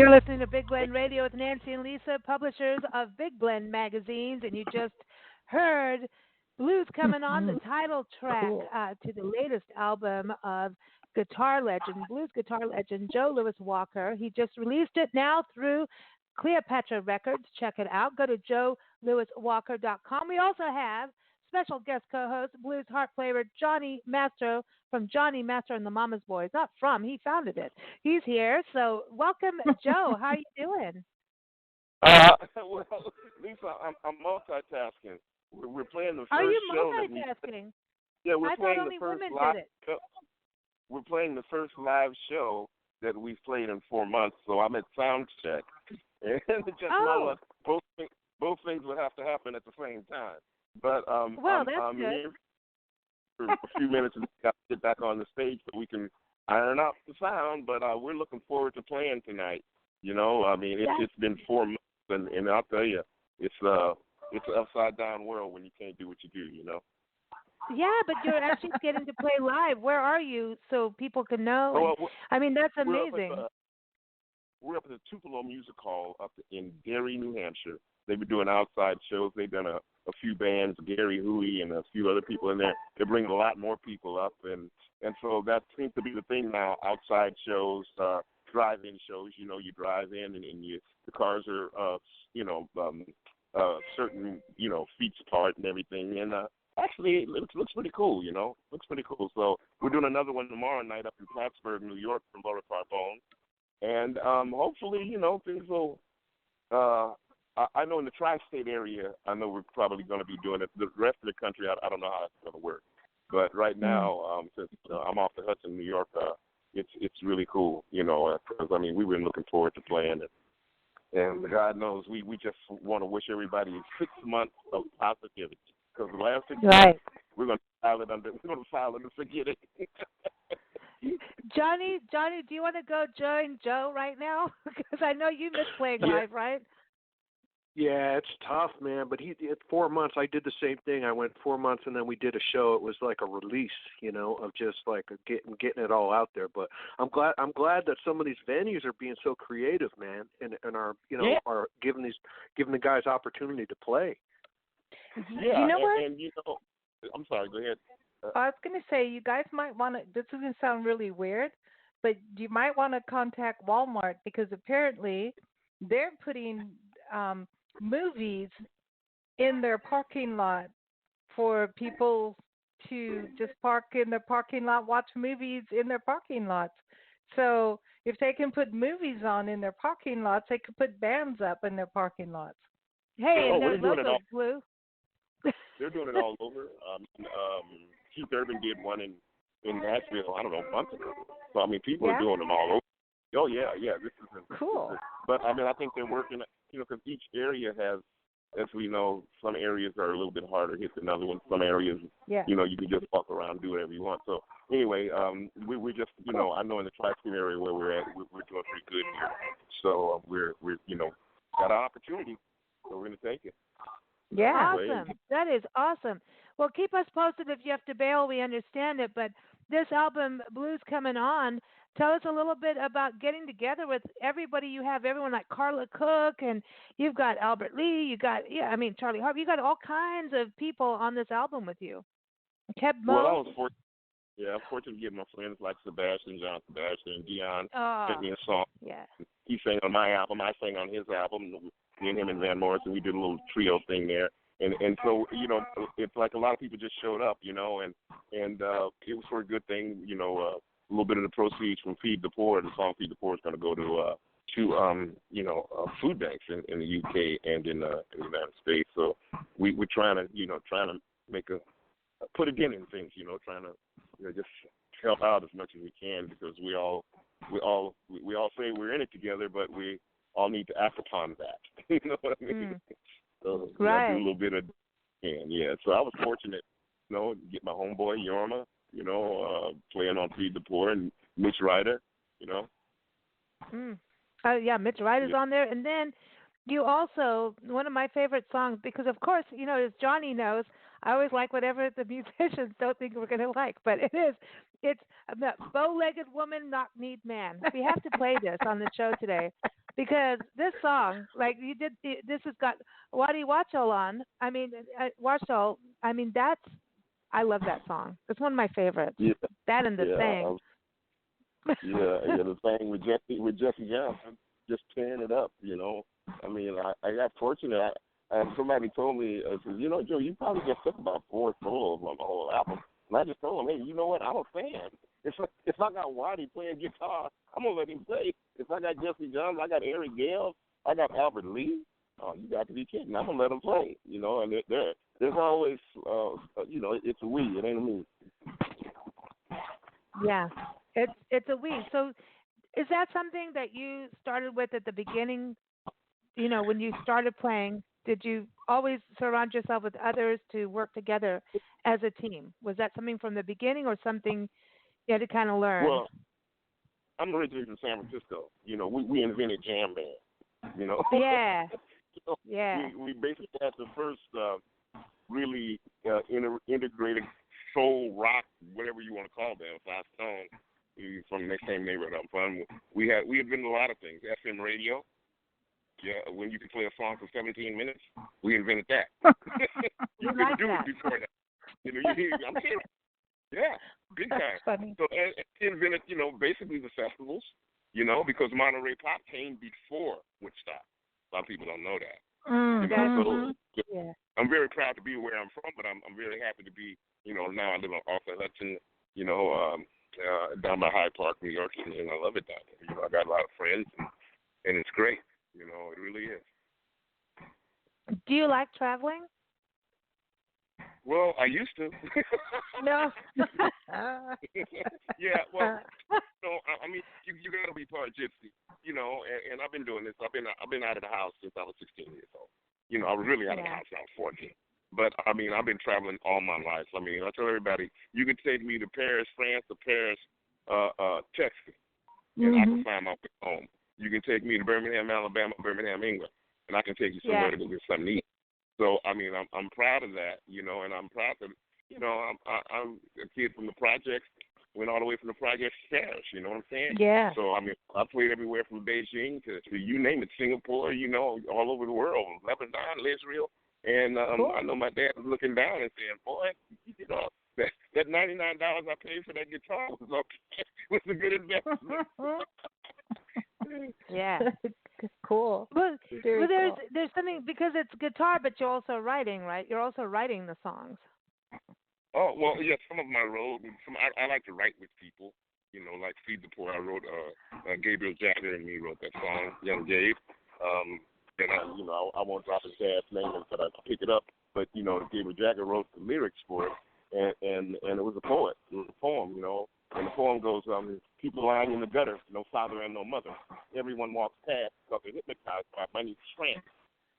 You're listening to Big Blend Radio with Nancy and Lisa, publishers of Big Blend magazines, and you just heard Blues Coming On, the title track to the latest album of guitar legend, blues guitar legend Joe Louis Walker. He just released it now through Cleopatra-records. Check it out. Go to joelouiswalker.com. We also have special guest co-host, blues harp player Johnny Mastro from Johnny Mastro and the Mama's Boys. Not from, he founded it. He's here. So welcome, Joe. How are you doing? Well, Lisa, I'm multitasking. We're playing the first Are you show. multitasking? Yeah, we're I playing thought only the first women live did it. show. We're playing the first live show that we've played in 4 months, so I'm at sound check. And just my luck, both things would have to happen at the same time. But well, I'm good. here for a few minutes and got to get back on the stage so we can iron out the sound. But we're looking forward to playing tonight. You know, I mean, it's been 4 months, and I'll tell you, it's an upside down world when you can't do what you do. You know. Yeah, but you're actually getting to play live. Where are you so people can know? Well, I mean, that's amazing. We're up at the Tupelo Music Hall up in Gary, New Hampshire. They've been doing outside shows. They've done a few bands, Gary Huey and a few other people in there. They're bringing a lot more people up, and so that seems to be the thing now. Outside shows, drive-in shows. You know, you drive in and the cars are certain feet apart and everything. And actually, it looks pretty cool. You know, looks pretty cool. So we're doing another one tomorrow night up in Plattsburgh, New York, from Laura Carbone, and hopefully, things will. I know in the tri-state area, I know we're probably going to be doing it. The rest of the country, I don't know how it's going to work. But right now, since I'm off the Hudson, New York, it's really cool, because, I mean, we've been looking forward to playing it. And God knows, we just want to wish everybody 6 months of positivity. Because the last 6 months, we're going to file it and forget it. Johnny, do you want to go join Joe right now? Because I know you miss playing live, right? Yeah, it's tough, man. But at 4 months, I did the same thing. I went 4 months, and then we did a show. It was like a release, of just like getting it all out there. But I'm glad that some of these venues are being so creative, man, and are are giving the guys opportunity to play. Yeah, you know what? And I'm sorry. Go ahead. I was going to say, you guys might want to. This is going to sound really weird, but you might want to contact Walmart because apparently they're putting movies in their parking lot for people to just park in their parking lot, watch movies in their parking lots. So if they can put movies on in their parking lots, they could put bands up in their parking lots. Hey, and their logo's blue. They're doing it all over. Keith Urban did one in Nashville, I don't know, a month ago. So, I mean, people are doing them all over. Oh, yeah, this is cool. But, I mean, I think they're working, because each area has, as we know, some areas are a little bit harder hit than other ones. Some areas, you can just walk around and do whatever you want. So, anyway, we just, I know in the Tri-State area where we're at, we're doing pretty good here. So, we're got an opportunity, so we're going to take it. Yeah, awesome. That is awesome. Well, keep us posted if you have to bail. We understand it. But this album, Blues-Comin-On, tell us a little bit about getting together with everybody you have, everyone like Carla Cook, and you've got Albert Lee, you got, Charlie Harper. You got all kinds of people on this album with you. Keb Mo. Well, I was fortunate. Yeah, I'm fortunate to get my friends like John Sebastian, and Dion sent me a song. Yeah. He sang on my album. I sang on his album. Me and him and Van Morrison, we did a little trio thing there. And so, it's like a lot of people just showed up, and it was for a good thing, a little bit of the proceeds from Feed the Poor. The song Feed the Poor is going to go to food banks in the UK and in the United States. So we're trying to make put a dent in things, trying to just help out as much as we can, because we all say we're in it together, but we all need to act upon that. You know what I mean? So I do a little bit of, so I was fortunate, to get my homeboy Yorma, playing on Feed the Poor, and Mitch Ryder, Mitch Ryder's on there. And then you also, one of my favorite songs, because of course, as Johnny knows, I always like whatever the musicians don't think we're going to like, but it's about Bow-Legged Woman, Knock-Kneed Man. We have to play this on the show today. because this song, like you did, this has got Wadi Wacho on. I mean, Wacho. I mean, I love that song. It's one of my favorites. Yeah, That and the thing. The thing with Jesse Johnson, just tearing it up. I mean, I got fortunate. Somebody told me, said, Joe, you probably just took about 4 solos on the whole album. And I just told him, hey, you know what? I'm a fan. If I got Waddy playing guitar, I'm gonna let him play. If I got Jesse Johnson, I got Eric Gale, I got Albert Lee. Oh, you got to be kidding! I'm gonna let him play. And there's always, it's a we. It ain't a me. Yeah, it's a we. So, is that something that you started with at the beginning? When you started playing, did you always surround yourself with others to work together as a team? Was that something from the beginning, or something you had to kind of learn? Well, I'm originally from San Francisco. We invented jam band. Yeah. Yeah. We basically had the first really integrated soul rock, whatever you want to call them, 5 Stone, from the same neighborhood I'm from. We invented a lot of things. FM radio. Yeah, when you could play a song for 17 minutes, we invented that. You couldn't do it before that. I'm serious. Yeah, big time. Funny. So and invented, basically the festivals, because Monterey Pop came before Woodstock. A lot of people don't know that. Yeah. I'm very proud to be where I'm from, but I'm very happy to be, now I live off of Hudson, down by Hyde Park, New York, and I love it down there. I got a lot of friends, and it's great. It really is. Do you like traveling? Well, I used to. No. Yeah, well, I mean, you got to be part gypsy, and I've been doing this. I've been out of the house since I was 16 years old. I was really out of the house when I was 14. But, I mean, I've been traveling all my life. I mean, I tell everybody, you can take me to Paris, France, or Paris, Texas, and I can find my way home. You can take me to Birmingham, Alabama, Birmingham, England, and I can take you somewhere to go get something to eat. So, I mean, I'm proud of that, and I'm proud of, I'm a kid from the projects, went all the way from the projects to Paris, you know what I'm saying? Yeah. So, I mean, I played everywhere from Beijing to you name it, Singapore, all over the world, Lebanon, Israel. And cool. I know my dad was looking down and saying, boy, that $99 I paid for that guitar was a good investment. Yeah. Cool. Well, Very cool. There's something, because it's guitar, but you're also writing, right? You're also writing the songs. Oh, well, yeah, some of my roles, I like to write with people, like Feed the Poor. I wrote, Gabriel Jagger and me wrote that song, Young Gabe. And I won't drop his dad's name until I pick it up, but, Gabriel Jagger wrote the lyrics for it, and it was a poet. It was a poem, and the poem goes, people lying in the gutter, no father and no mother. Everyone walks past because they're hypnotized by money's strength.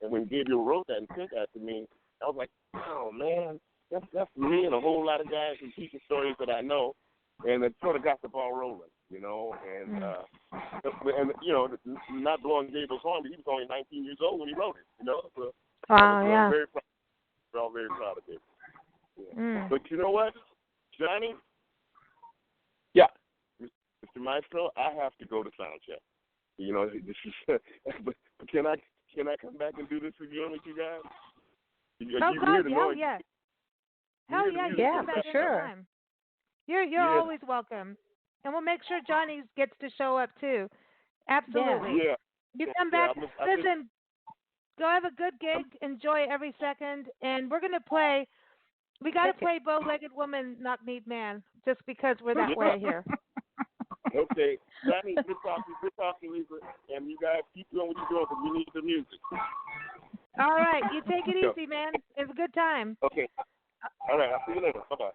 And when Gabriel wrote that and sent that to me, I was like, oh, man, that's me and a whole lot of guys and people stories that I know, and it sort of got the ball rolling, and not blowing Gabriel's horn, but he was only 19 years old when he wrote it, So yeah. We're all very proud of it. Yeah. But you know what, Johnny? Yeah. Mr. Maestro, I have to go to sound check. This is. But can I come back and do this again with you guys? Hell yeah. Hell yeah, you yeah, come back for sure. anytime. You're always welcome, and we'll make sure Johnny gets to show up too. Absolutely. Yeah. You come back. Listen, go have a good gig. Enjoy every second, and we're gonna play. We got to play Bow-Legged Woman, Knock-Kneed Man, just because we're that way here. Okay. Johnny, good talking, Lisa. And you guys keep doing what you're doing because we need the music. All right. You take it easy, man. It's a good time. Okay. All right. I'll see you later. Bye-bye.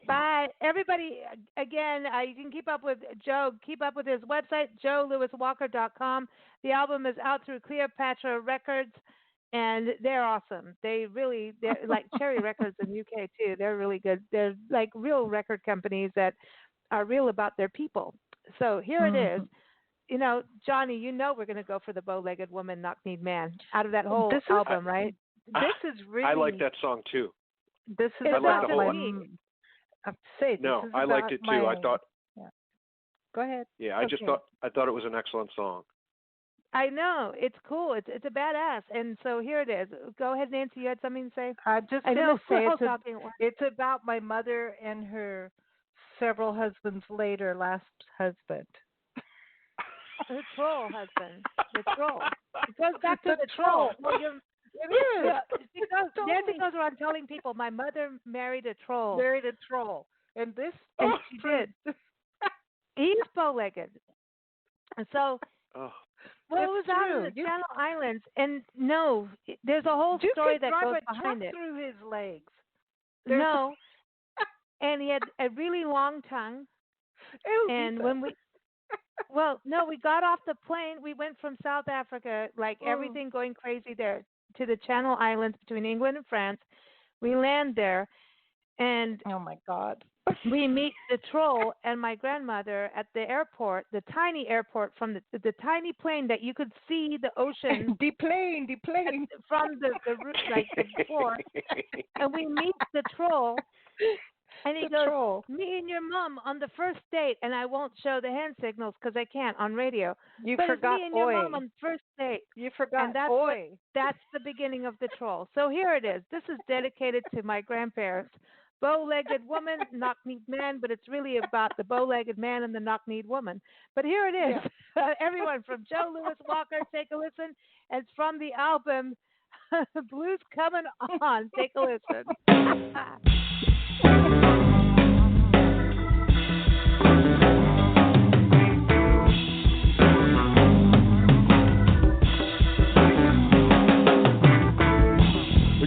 Bye. Everybody, again, you can keep up with Joe. Keep up with his website, joelewiswalker.com. The album is out through Cleopatra-records. And they're awesome. They're like Cherry Records in UK too. They're really good. They're like real record companies that are real about their people. So here it is. Johnny, we're going to go for the Bow-Legged Woman, Knock-Kneed Man out of that whole album, right? This is really. I like that song too. This is I like about the whole one. I liked it too. I thought. Yeah. Go ahead. Yeah, I thought it was an excellent song. I know it's cool. It's a badass. And so here it is. Go ahead, Nancy. You had something to say? I'm just I going know to say we're all talking at once. it's about my mother and her several husbands later last husband. The troll husband. The troll. It goes back to The the troll. troll. Well, Yeah. Nancy goes around telling people my mother married a troll. Married a troll. And this And she did. He's bow-legged. And so, Oh. well, it was out in the Channel Islands. And no, there's a whole story that goes behind it. Through his legs. No. And he had a really long tongue. And when we we got off the plane. We went from South Africa, like everything going crazy there, to the Channel Islands between England and France. We land there, and oh my God, we meet the troll and my grandmother at the airport, the tiny airport from the tiny plane that you could see the ocean. the plane from the like the floor, and we meet the troll. And he goes, me and your mom on the first date, and I won't show the hand signals because I can't on radio. You but forgot it's me and your mom on the first date. You forgot and that's the beginning of the troll. So here it is. This is dedicated to my grandparents. Bow-legged woman, knock-kneed man, but it's really about the bow-legged man and the knock-kneed woman. But here it is. Yeah. Everyone from Joe Louis Walker, take a listen. It's from the album Blues-Comin-On. Take a listen.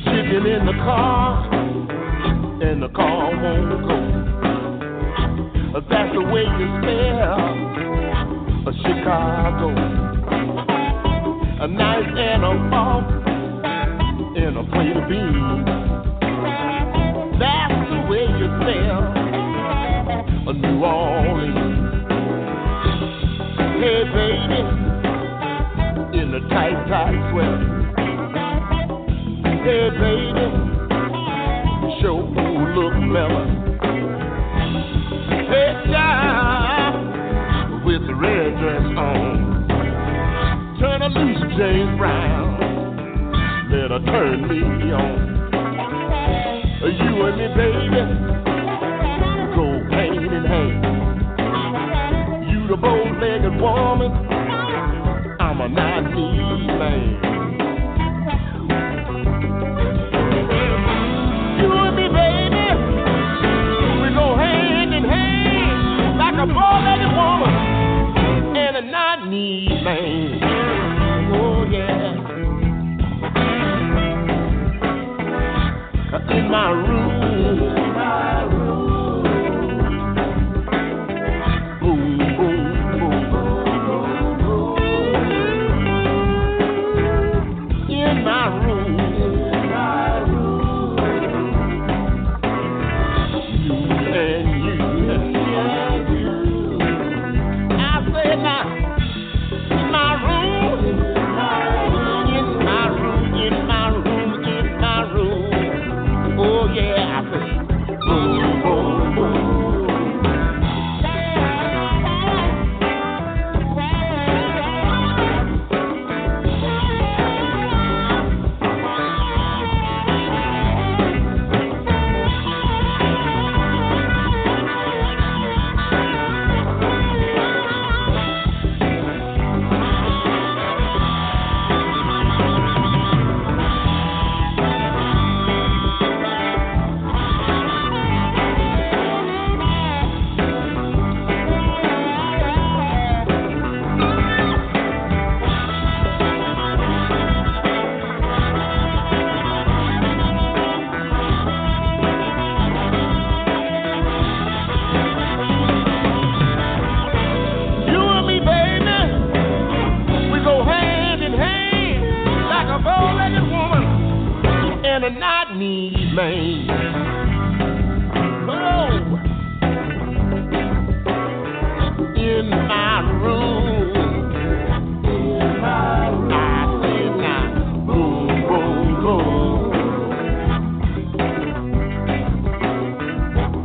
Chicken in the car, and the car won't go. That's the way you spell Chicago. A nice and a fork and a plate of beans. That's the way you spell New Orleans. Hey baby, in the tight sweater. Hey baby, sure look mellow. Hey child, with the red dress on, turn her loose, James Brown, let her turn me on. You and me, baby, go hand in hand. You the bow-legged woman, I'm a knock-kneed man. A bow-legged woman and a knock-kneed man. Oh yeah. In my room. Boom, boom, boom. In my room. You and you.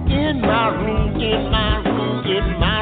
In my room, in my